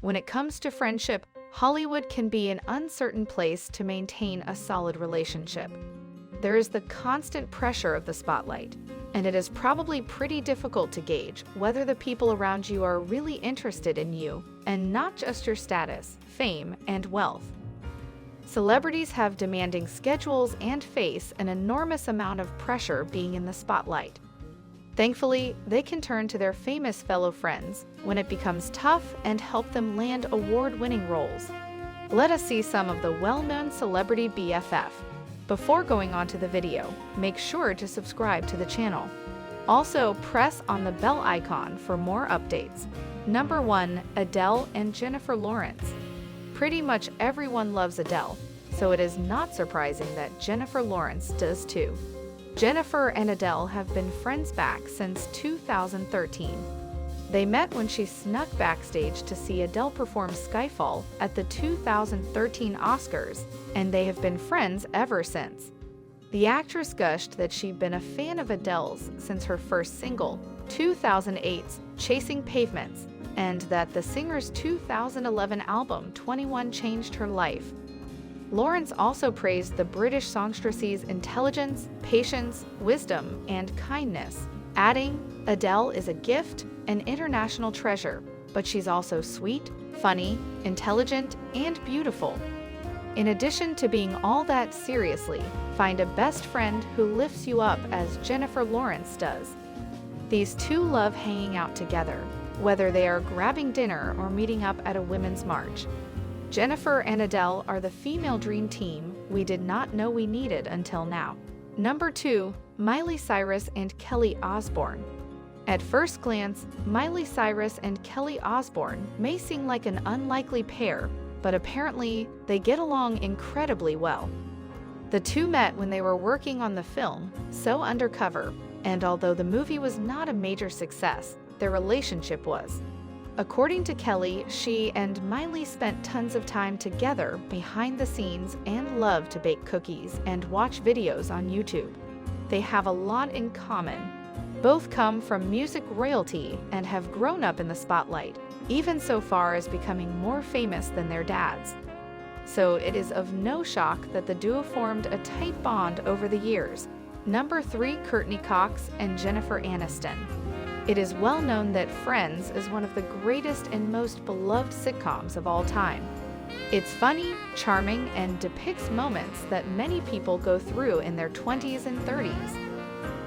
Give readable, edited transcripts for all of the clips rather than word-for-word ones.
When it comes to friendship, Hollywood can be an uncertain place to maintain a solid relationship. There is the constant pressure of the spotlight, and it is probably pretty difficult to gauge whether the people around you are really interested in you and not just your status, fame, and wealth. Celebrities have demanding schedules and face an enormous amount of pressure being in the spotlight. Thankfully, they can turn to their famous fellow friends when it becomes tough and help them land award-winning roles. Let us see some of the well-known celebrity BFF. Before going on to the video, make sure to subscribe to the channel. Also, press on the bell icon for more updates. Number 1. Adele and Jennifer Lawrence. Pretty much everyone loves Adele, so it is not surprising that Jennifer Lawrence does too. Jennifer and Adele have been friends back since 2013. They met when she snuck backstage to see Adele perform Skyfall at the 2013 Oscars, and they have been friends ever since. The actress gushed that she'd been a fan of Adele's since her first single, 2008's Chasing Pavements, and that the singer's 2011 album 21 changed her life. Lawrence also praised the British songstress's intelligence, patience, wisdom, and kindness, adding, "Adele is a gift, an international treasure, but she's also sweet, funny, intelligent, and beautiful." In addition to being all that, seriously, find a best friend who lifts you up as Jennifer Lawrence does. These two love hanging out together, whether they are grabbing dinner or meeting up at a women's march. Jennifer and Adele are the female dream team we did not know we needed until now. Number 2. Miley Cyrus and Kelly Osborne. At first glance, Miley Cyrus and Kelly Osborne may seem like an unlikely pair, but apparently they get along incredibly well. The two met when they were working on the film So Undercover, and although the movie was not a major success, their relationship was. According to Kelly, she and Miley spent tons of time together behind the scenes and loved to bake cookies and watch videos on YouTube. They have a lot in common. Both come from music royalty and have grown up in the spotlight, even so far as becoming more famous than their dads. So it is of no shock that the duo formed a tight bond over the years. Number 3. Kourtney Cox and Jennifer Aniston. It is well known that Friends is one of the greatest and most beloved sitcoms of all time. It's funny, charming, and depicts moments that many people go through in their 20s and 30s.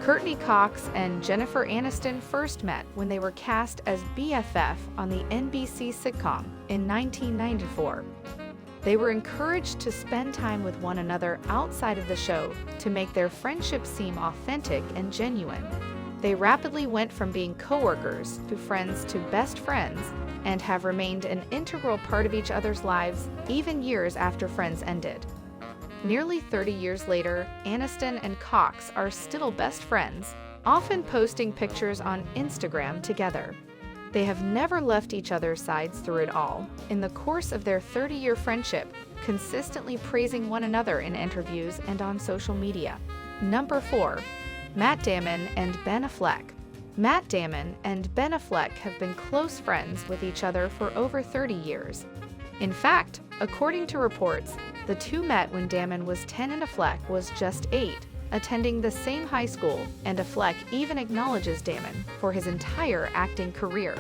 Kourtney Cox and Jennifer Aniston first met when they were cast as BFF on the NBC sitcom in 1994. They were encouraged to spend time with one another outside of the show to make their friendship seem authentic and genuine. They rapidly went from being co-workers to friends to best friends and have remained an integral part of each other's lives even years after Friends ended. Nearly 30 years later, Aniston and Cox are still best friends, often posting pictures on Instagram together. They have never left each other's sides through it all, in the course of their 30-year friendship, consistently praising one another in interviews and on social media. Number 4. Matt Damon and Ben Affleck. Matt Damon and Ben Affleck have been close friends with each other for over 30 years. In fact, according to reports, the two met when Damon was 10 and Affleck was just 8, attending the same high school, and Affleck even acknowledges Damon for his entire acting career.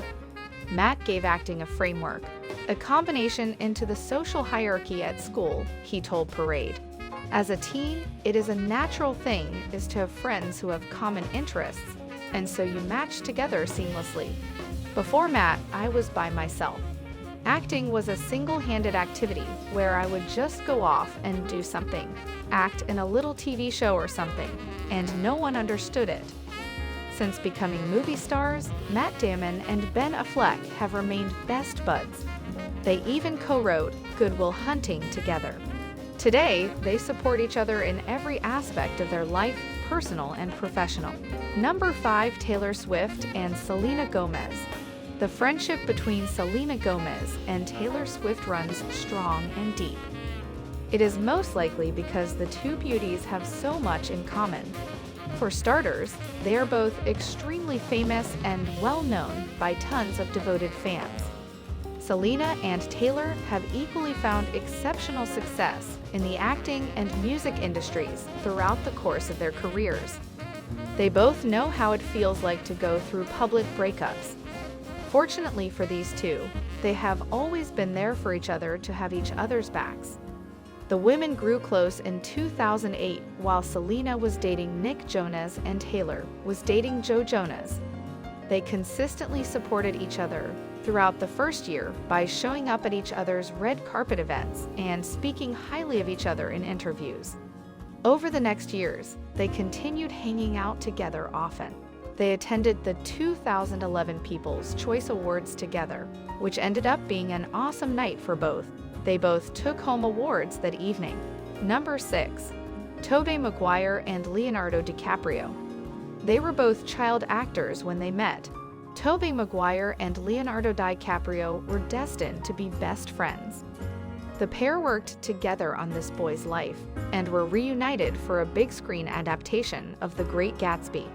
Matt gave acting a framework, a combination into the social hierarchy at school, he told Parade. As a teen, it is a natural thing is to have friends who have common interests, and so you match together seamlessly. Before Matt, I was by myself. Acting was a single-handed activity where I would just go off and do something, act in a little TV show or something, and no one understood it. Since becoming movie stars, Matt Damon and Ben Affleck have remained best buds. They even co-wrote Good Will Hunting together. Today, they support each other in every aspect of their life, personal and professional. Number 5. Taylor Swift and Selena Gomez. The friendship between Selena Gomez and Taylor Swift runs strong and deep. It is most likely because the two beauties have so much in common. For starters, they are both extremely famous and well known by tons of devoted fans. Selena and Taylor have equally found exceptional success in the acting and music industries throughout the course of their careers. They both know how it feels like to go through public breakups. Fortunately for these two, they have always been there for each other to have each other's backs. The women grew close in 2008 while Selena was dating Nick Jonas and Taylor was dating Joe Jonas. They consistently supported each other throughout the first year by showing up at each other's red carpet events and speaking highly of each other in interviews. Over the next years, they continued hanging out together often. They attended the 2011 People's Choice Awards together, which ended up being an awesome night for both. They both took home awards that evening. Number 6. Toby McGuire and Leonardo DiCaprio. They were both child actors when they met. Toby McGuire and Leonardo DiCaprio were destined to be best friends. The pair worked together on This Boy's Life and were reunited for a big-screen adaptation of The Great Gatsby.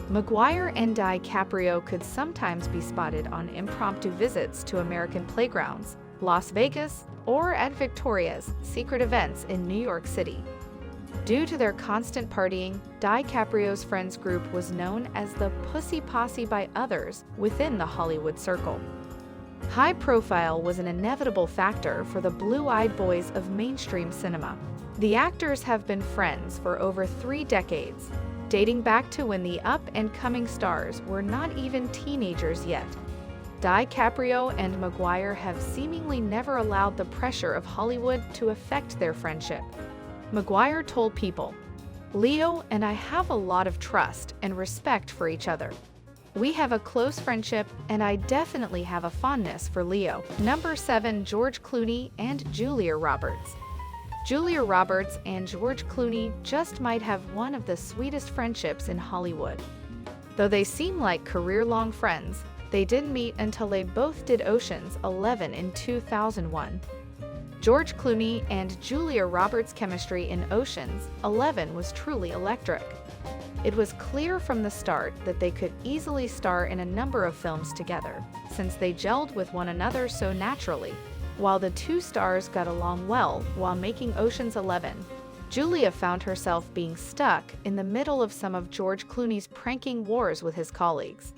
McGuire and DiCaprio could sometimes be spotted on impromptu visits to American playgrounds, Las Vegas, or at Victoria's Secret events in New York City. Due to their constant partying, DiCaprio's friends group was known as the Pussy Posse by others within the Hollywood circle. High profile was an inevitable factor for the blue-eyed boys of mainstream cinema. The actors have been friends for over 3 decades, dating back to when the up-and-coming stars were not even teenagers yet. DiCaprio and McGuire have seemingly never allowed the pressure of Hollywood to affect their friendship. McGuire told People, "Leo and I have a lot of trust and respect for each other. We have a close friendship, and I definitely have a fondness for Leo." Number 7. George Clooney and Julia Roberts. Julia Roberts and George Clooney just might have one of the sweetest friendships in Hollywood. Though they seem like career-long friends, they didn't meet until they both did Ocean's 11 in 2001. George Clooney and Julia Roberts' chemistry in Ocean's 11 was truly electric. It was clear from the start that they could easily star in a number of films together, since they gelled with one another so naturally. While the two stars got along well while making Ocean's 11, Julia found herself being stuck in the middle of some of George Clooney's pranking wars with his colleagues.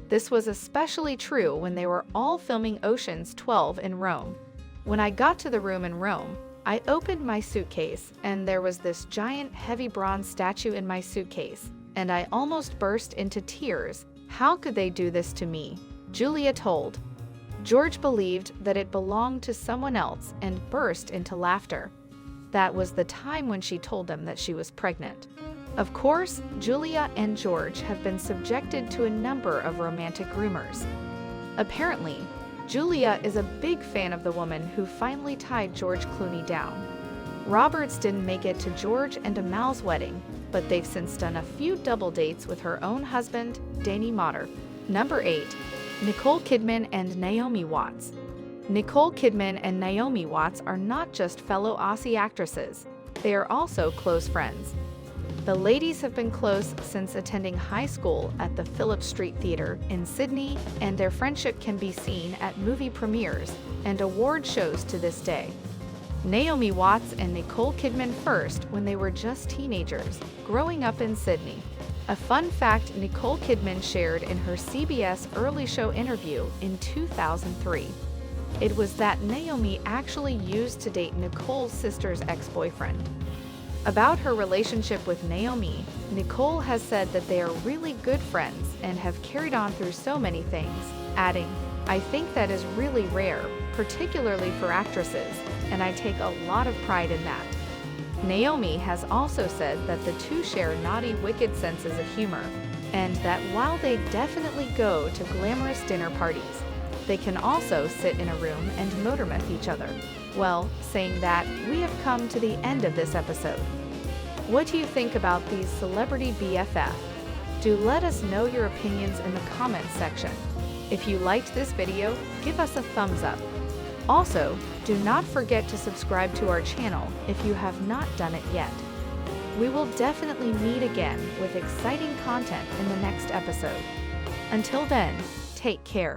This was especially true when they were all filming Ocean's 12 in Rome. When I got to the room in Rome, I opened my suitcase and there was this giant heavy bronze statue in my suitcase, and I almost burst into tears. "How could they do this to me?" Julia told. George believed that it belonged to someone else and burst into laughter. That was the time when she told him that she was pregnant. Of course, Julia and George have been subjected to a number of romantic rumors. Apparently, Julia is a big fan of the woman who finally tied George Clooney down. Roberts didn't make it to George and Amal's wedding, but they've since done a few double dates with her own husband, Danny Motter. Number 8. Nicole Kidman and Naomi Watts. Nicole Kidman and Naomi Watts are not just fellow Aussie actresses, they are also close friends. The ladies have been close since attending high school at the Phillip Street Theatre in Sydney, and their friendship can be seen at movie premieres and award shows to this day. Naomi Watts and Nicole Kidman first when they were just teenagers, growing up in Sydney. A fun fact Nicole Kidman shared in her CBS Early Show interview in 2003. It was that Naomi actually used to date Nicole's sister's ex-boyfriend. About her relationship with Naomi, Nicole has said that they are really good friends and have carried on through so many things, adding, "I think that is really rare, particularly for actresses, and I take a lot of pride in that." Naomi has also said that the two share naughty, wicked senses of humor, and that while they definitely go to glamorous dinner parties, they can also sit in a room and motormouth each other. Well, saying that, we have come to the end of this episode. What do you think about these celebrity BFF? Do let us know your opinions in the comments section. If you liked this video, give us a thumbs up. Also, do not forget to subscribe to our channel if you have not done it yet. We will definitely meet again with exciting content in the next episode. Until then, take care.